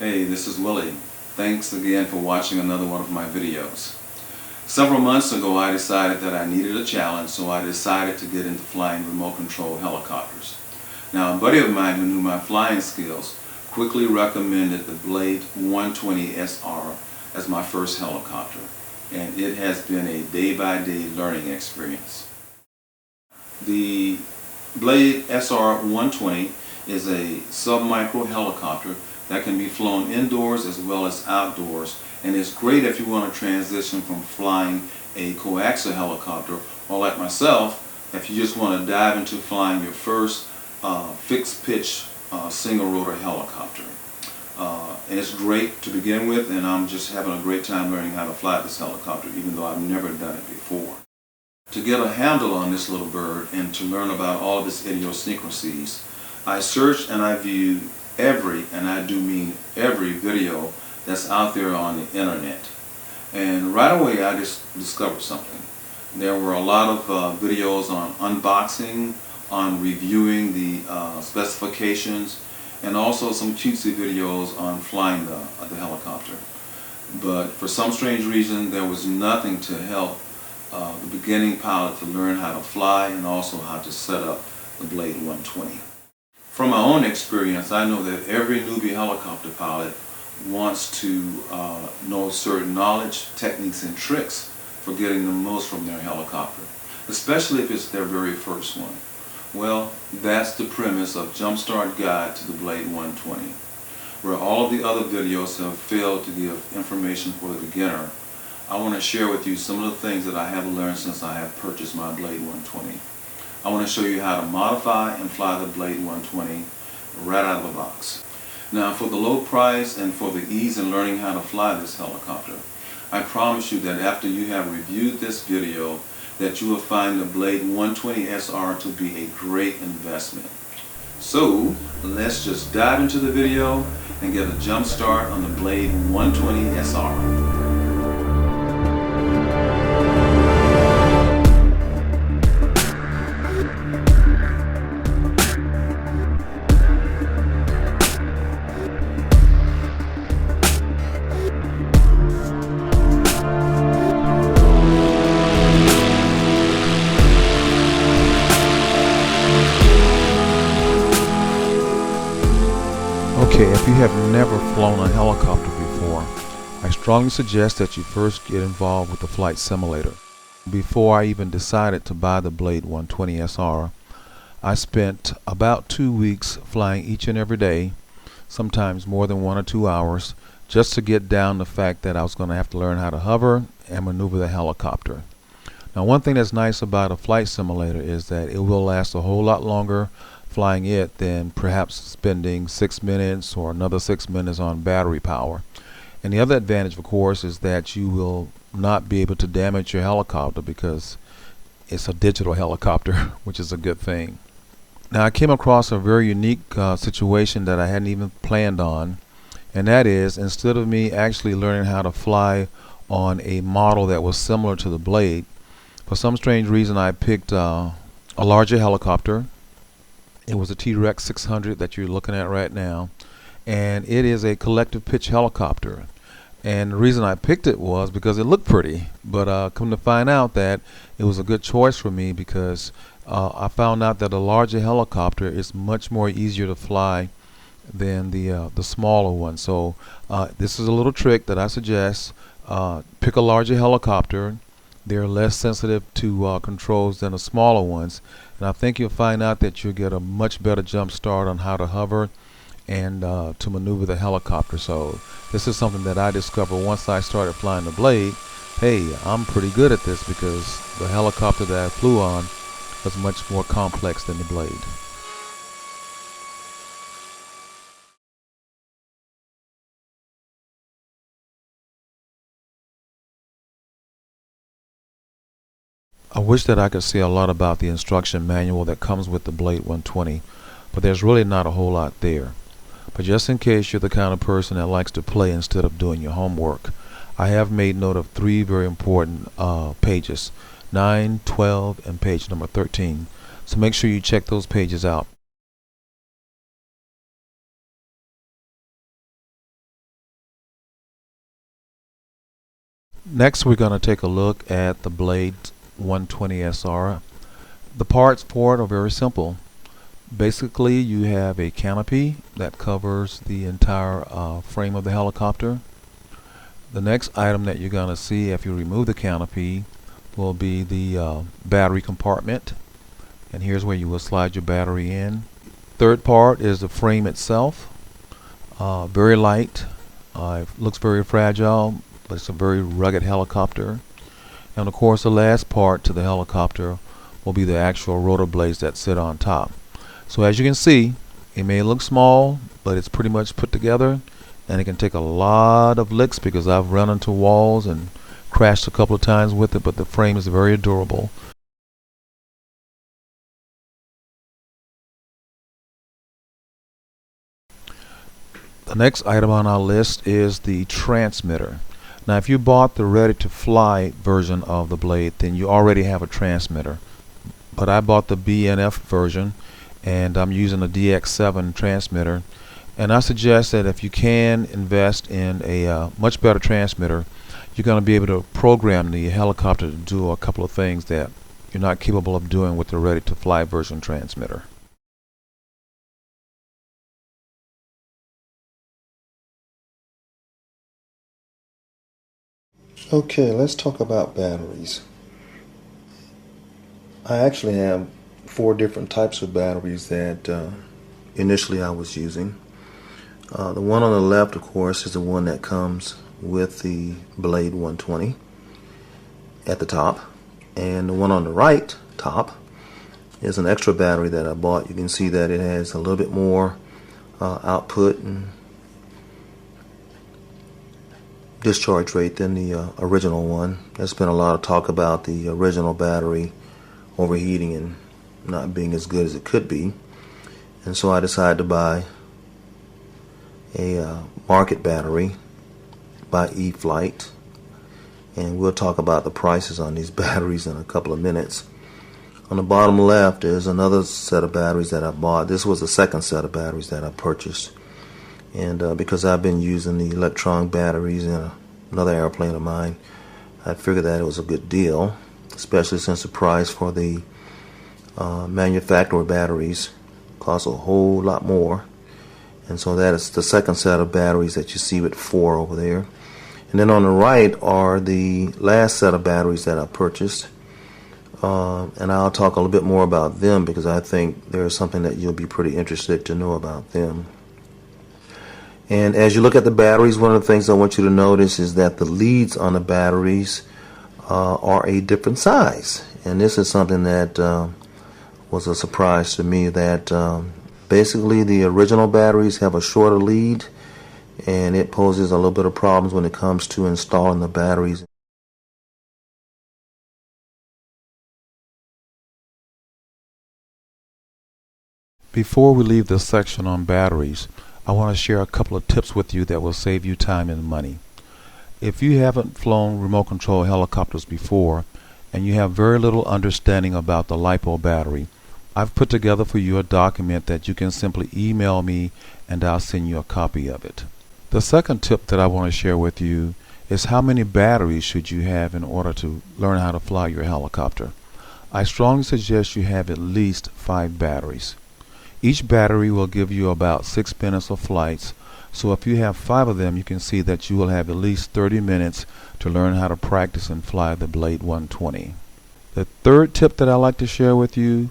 Hey, this is Willie. Thanks again for watching another one of my videos. Several months ago I decided that I needed a challenge, so I decided to get into flying remote control helicopters. Now a buddy of mine who knew my flying skills quickly recommended the Blade 120 SR as my first helicopter, and it has been a day-by-day learning experience. The Blade SR 120 is a submicro helicopter that can be flown indoors as well as outdoors, and it's great if you want to transition from flying a coaxial helicopter, or like myself, if you just want to dive into flying your first fixed pitch single rotor helicopter. And it's great to begin with, and I'm just having a great time learning how to fly this helicopter, even though I've never done it before. To get a handle on this little bird and to learn about all of its idiosyncrasies, I searched and I viewed every, and I do mean every, video that's out there on the internet. And right away I just discovered something. There were a lot of videos on unboxing, on reviewing the specifications, and also some cutesy videos on flying the helicopter. But for some strange reason there was nothing to help the beginning pilot to learn how to fly and also how to set up the Blade 120. From my own experience, I know that every newbie helicopter pilot wants to know certain knowledge, techniques, and tricks for getting the most from their helicopter, especially if it's their very first one. Well, that's the premise of Jumpstart Guide to the Blade 120. Where all of the other videos have failed to give information for the beginner, I want to share with you some of the things that I have learned since I have purchased my Blade 120. I want to show you how to modify and fly the Blade 120 right out of the box. Now, for the low price and for the ease in learning how to fly this helicopter, I promise you that after you have reviewed this video, that you will find the Blade 120 SR to be a great investment. So, let's just dive into the video and get a jump start on the Blade 120 SR. Okay, if you have never flown a helicopter before, I strongly suggest that you first get involved with the flight simulator. Before I even decided to buy the Blade 120 SR, I spent about 2 weeks flying each and every day, sometimes more than 1 or 2 hours, just to get down the fact that I was going to have to learn how to hover and maneuver the helicopter. Now, one thing that's nice about a flight simulator is that it will last a whole lot longer flying it than perhaps spending 6 minutes or another 6 minutes on battery power. And the other advantage, of course, is that you will not be able to damage your helicopter because it's a digital helicopter, which is a good thing. Now, I came across a very unique situation that I hadn't even planned on, and that is, instead of me actually learning how to fly on a model that was similar to the Blade, for some strange reason I picked a larger helicopter. It was a T-Rex 600 that you're looking at right now, and it is a collective pitch helicopter. And the reason I picked it was because it looked pretty, but come to find out that it was a good choice for me because I found out that a larger helicopter is much more easier to fly than the smaller one. So this is a little trick that I suggest. Pick a larger helicopter. They're less sensitive to controls than the smaller ones, and I think you'll find out that you'll get a much better jump start on how to hover and to maneuver the helicopter. So this is something that I discovered once I started flying the Blade. Hey, I'm pretty good at this because the helicopter that I flew on was much more complex than the Blade. I wish that I could say a lot about the instruction manual that comes with the Blade 120, but there's really not a whole lot there. But just in case you're the kind of person that likes to play instead of doing your homework, I have made note of 3 very important pages, 9, 12, and page number 13. So make sure you check those pages out. Next, we're going to take a look at the Blade 120 SR. The parts for it are very simple. Basically, you have a canopy that covers the entire frame of the helicopter. The next item that you're going to see if you remove the canopy will be the battery compartment, and here's where you will slide your battery in. Third part is the frame itself. Very light, it looks very fragile, but it's a very rugged helicopter. And of course, the last part to the helicopter will be the actual rotor blades that sit on top. So as you can see, it may look small, but it's pretty much put together, and it can take a lot of licks because I've run into walls and crashed a couple of times with it, but the frame is very durable. The next item on our list is the transmitter. Now, if you bought the ready-to-fly version of the Blade, then you already have a transmitter. But I bought the BNF version, and I'm using a DX7 transmitter. And I suggest that if you can invest in a much better transmitter, you're going to be able to program the helicopter to do a couple of things that you're not capable of doing with the ready-to-fly version transmitter. Okay, let's talk about batteries. I actually have 4 different types of batteries that initially I was using. The one on the left, of course, is the one that comes with the Blade 120 at the top. And the one on the right top is an extra battery that I bought. You can see that it has a little bit more output and discharge rate than the original one. There's been a lot of talk about the original battery overheating and not being as good as it could be, and so I decided to buy a market battery by E-Flight, and we'll talk about the prices on these batteries in a couple of minutes. On the bottom left is another set of batteries that I bought. This was the second set of batteries that I purchased. And because I've been using the Electron batteries in another airplane of mine, I figured that it was a good deal, especially since the price for the manufacturer batteries costs a whole lot more. And so that is the second set of batteries that you see with 4 over there. And then on the right are the last set of batteries that I purchased. And I'll talk a little bit more about them because I think there's something that you'll be pretty interested to know about them. And as you look at the batteries, one of the things I want you to notice is that the leads on the batteries are a different size. And this is something that was a surprise to me, that basically the original batteries have a shorter lead, and it poses a little bit of problems when it comes to installing the batteries. Before we leave this section on batteries, I want to share a couple of tips with you that will save you time and money. If you haven't flown remote control helicopters before and you have very little understanding about the LiPo battery, I've put together for you a document that you can simply email me and I'll send you a copy of it. The second tip that I want to share with you is how many batteries should you have in order to learn how to fly your helicopter. I strongly suggest you have at least 5 batteries. Each battery will give you about 6 minutes of flights, so if you have 5 of them, you can see that you will have at least 30 minutes to learn how to practice and fly the Blade 120. The third tip that I like to share with you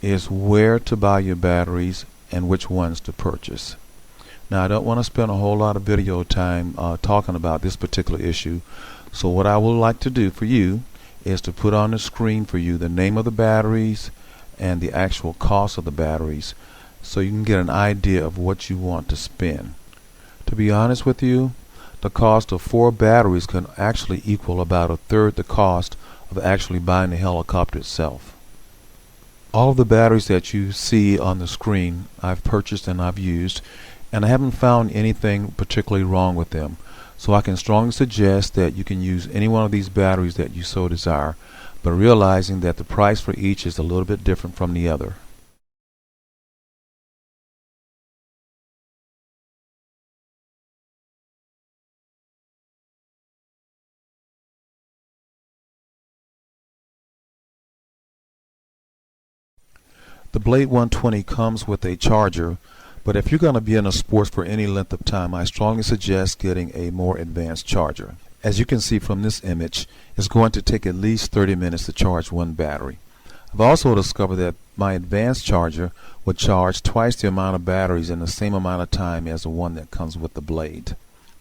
is where to buy your batteries and which ones to purchase. Now, I don't want to spend a whole lot of video time talking about this particular issue, so what I would like to do for you is to put on the screen for you the name of the batteries and the actual cost of the batteries, so you can get an idea of what you want to spend. To be honest with you, the cost of 4 batteries can actually equal about a third the cost of actually buying the helicopter itself. All of the batteries that you see on the screen I've purchased and I've used, and I haven't found anything particularly wrong with them. So I can strongly suggest that you can use any one of these batteries that you so desire, but realizing that the price for each is a little bit different from the other. The Blade 120 comes with a charger, but if you're going to be in a sports for any length of time, I strongly suggest getting a more advanced charger. As you can see from this image, it's going to take at least 30 minutes to charge one battery. I've also discovered that my advanced charger would charge twice the amount of batteries in the same amount of time as the one that comes with the Blade.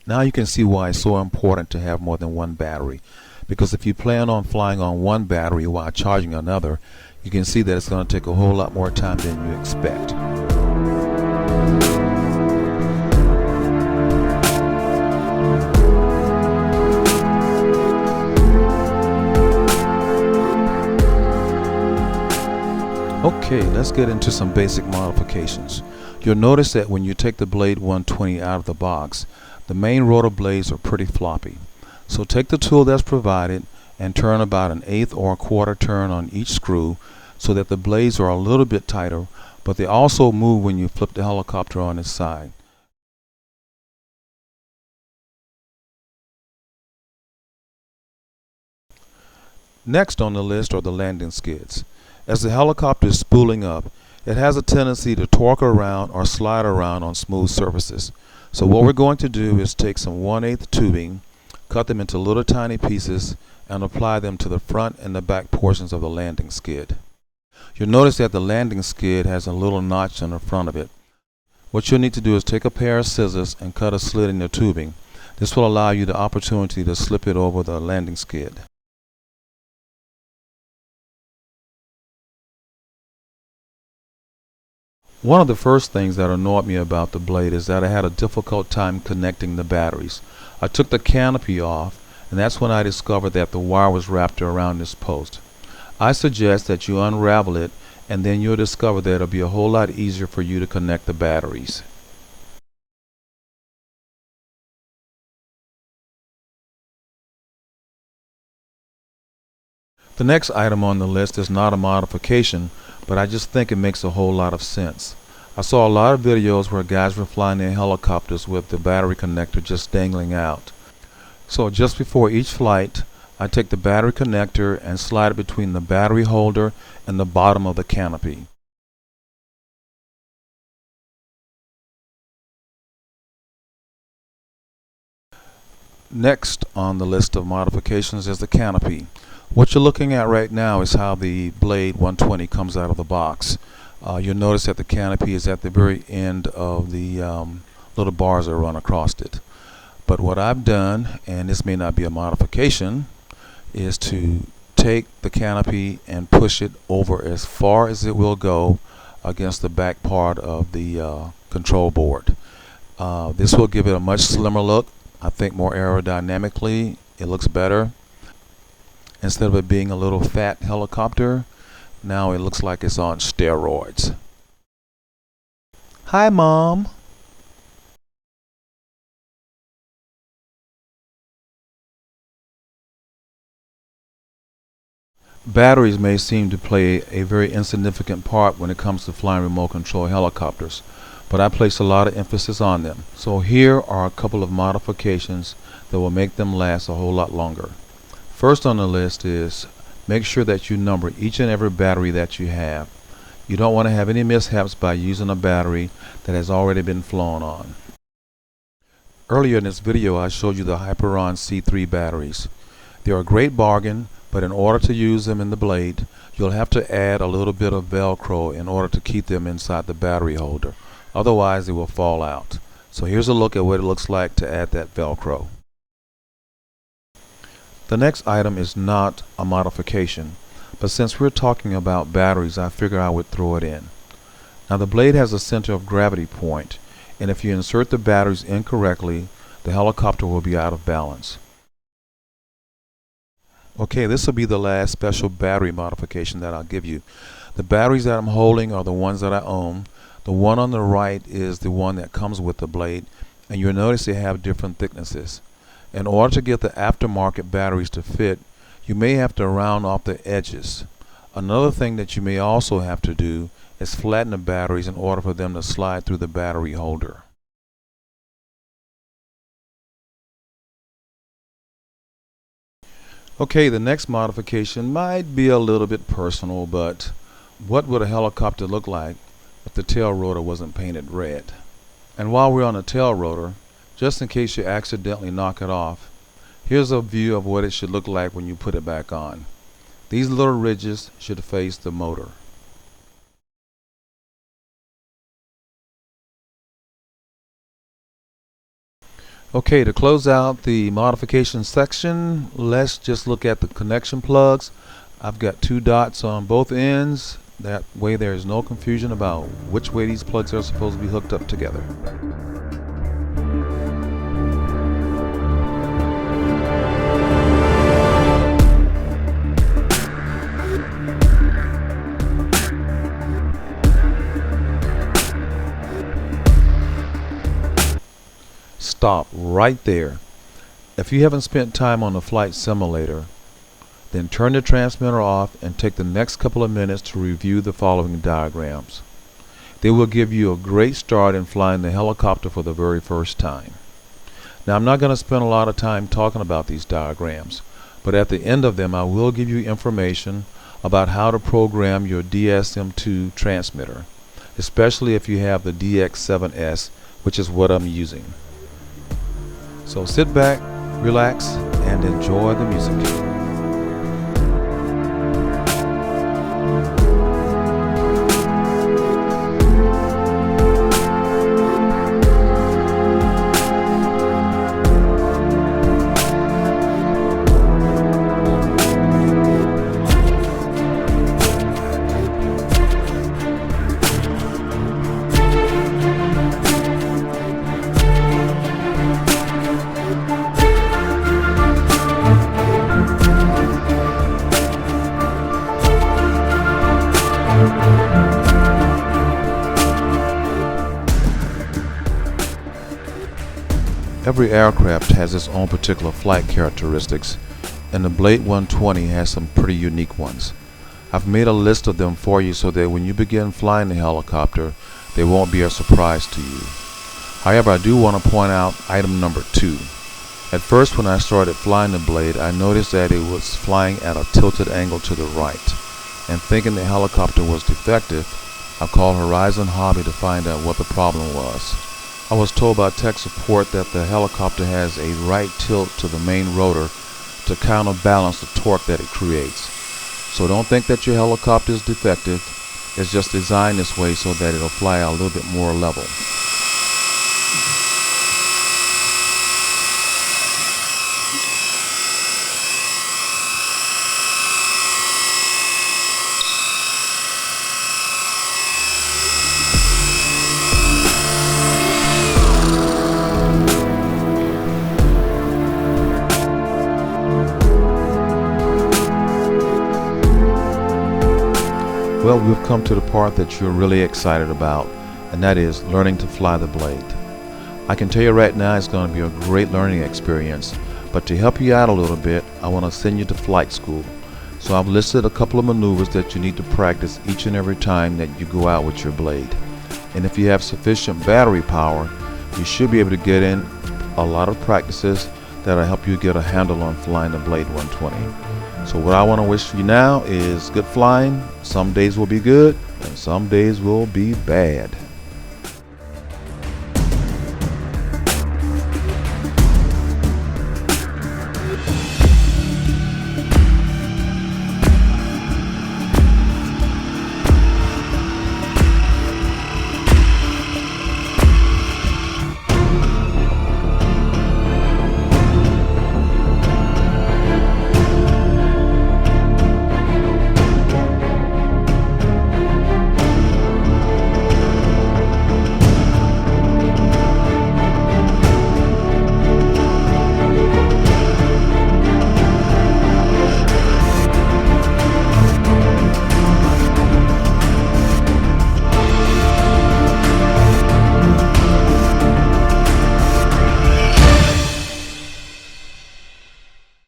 Now you can see why it's so important to have more than one battery, because if you plan on flying on one battery while charging another, you can see that it's going to take a whole lot more time than you expect. Okay, let's get into some basic modifications. You'll notice that when you take the Blade 120 out of the box, the main rotor blades are pretty floppy. So take the tool that's provided and turn about an eighth or a quarter turn on each screw so that the blades are a little bit tighter, but they also move when you flip the helicopter on its side. Next on the list are the landing skids. As the helicopter is spooling up, it has a tendency to torque around or slide around on smooth surfaces. So what we're going to do is take some 1/8 tubing, cut them into little tiny pieces, and apply them to the front and the back portions of the landing skid. You'll notice that the landing skid has a little notch on the front of it. What you'll need to do is take a pair of scissors and cut a slit in the tubing. This will allow you the opportunity to slip it over the landing skid. One of the first things that annoyed me about the Blade is that I had a difficult time connecting the batteries. I took the canopy off, and that's when I discovered that the wire was wrapped around this post. I suggest that you unravel it, and then you'll discover that it'll be a whole lot easier for you to connect the batteries. The next item on the list is not a modification, but I just think it makes a whole lot of sense. I saw a lot of videos where guys were flying their helicopters with the battery connector just dangling out. So just before each flight, I take the battery connector and slide it between the battery holder and the bottom of the canopy. Next on the list of modifications is the canopy. What you're looking at right now is how the Blade 120 comes out of the box. You'll notice that the canopy is at the very end of the little bars that run across it. But what I've done, and this may not be a modification, is to take the canopy and push it over as far as it will go against the back part of the control board. This will give it a much slimmer look. I think more aerodynamically it looks better. Instead of it being a little fat helicopter, now it looks like it's on steroids. Hi, Mom. Batteries may seem to play a very insignificant part when it comes to flying remote control helicopters, but I place a lot of emphasis on them. So here are a couple of modifications that will make them last a whole lot longer. First on the list is make sure that you number each and every battery that you have. You don't want to have any mishaps by using a battery that has already been flown on. Earlier in this video I showed you the Hyperon C3 batteries. They're a great bargain, but in order to use them in the Blade, you'll have to add a little bit of Velcro in order to keep them inside the battery holder. Otherwise they will fall out. So here's a look at what it looks like to add that Velcro. The next item is not a modification, but since we're talking about batteries, I figure I would throw it in. Now the Blade has a center of gravity point, and if you insert the batteries incorrectly, the helicopter will be out of balance. Okay, this will be the last special battery modification that I'll give you. The batteries that I'm holding are the ones that I own. The one on the right is the one that comes with the Blade, and you'll notice they have different thicknesses. In order to get the aftermarket batteries to fit, you may have to round off the edges. Another thing that you may also have to do is flatten the batteries in order for them to slide through the battery holder. Okay, the next modification might be a little bit personal, but What would a helicopter look like if the tail rotor wasn't painted red? And while we're on the tail rotor, just in case you accidentally knock it off, here's a view of what it should look like when you put it back on. These little ridges should face the motor. Okay, to close out the modification section, let's just look at the connection plugs. I've got 2 dots on both ends. That way there is no confusion about which way these plugs are supposed to be hooked up together. Stop right there. If you haven't spent time on the flight simulator, then turn the transmitter off and take the next couple of minutes to review the following diagrams. They will give you a great start in flying the helicopter for the very first time. Now, I'm not going to spend a lot of time talking about these diagrams, but at the end of them I will give you information about how to program your DSM-2 transmitter, especially if you have the DX7S, which is what I'm using. So sit back, relax, and enjoy the music. Every aircraft has its own particular flight characteristics, and the Blade 120 has some pretty unique ones. I've made a list of them for you so that when you begin flying the helicopter, they won't be a surprise to you. However, I do want to point out item number 2. At first, when I started flying the Blade, I noticed that it was flying at a tilted angle to the right, and thinking the helicopter was defective, I called Horizon Hobby to find out what the problem was. I was told by tech support that the helicopter has a right tilt to the main rotor to counterbalance the torque that it creates. So don't think that your helicopter is defective. It's just designed this way so that it'll fly a little bit more level. Well, we've come to the part that you're really excited about, and that is learning to fly the Blade. I can tell you right now it's going to be a great learning experience, but to help you out a little bit, I want to send you to flight school. So I've listed a couple of maneuvers that you need to practice each and every time that you go out with your Blade. And if you have sufficient battery power, you should be able to get in a lot of practices that'll help you get a handle on flying the Blade 120. So what I want to wish you now is good flying. Some days will be good and some days will be bad.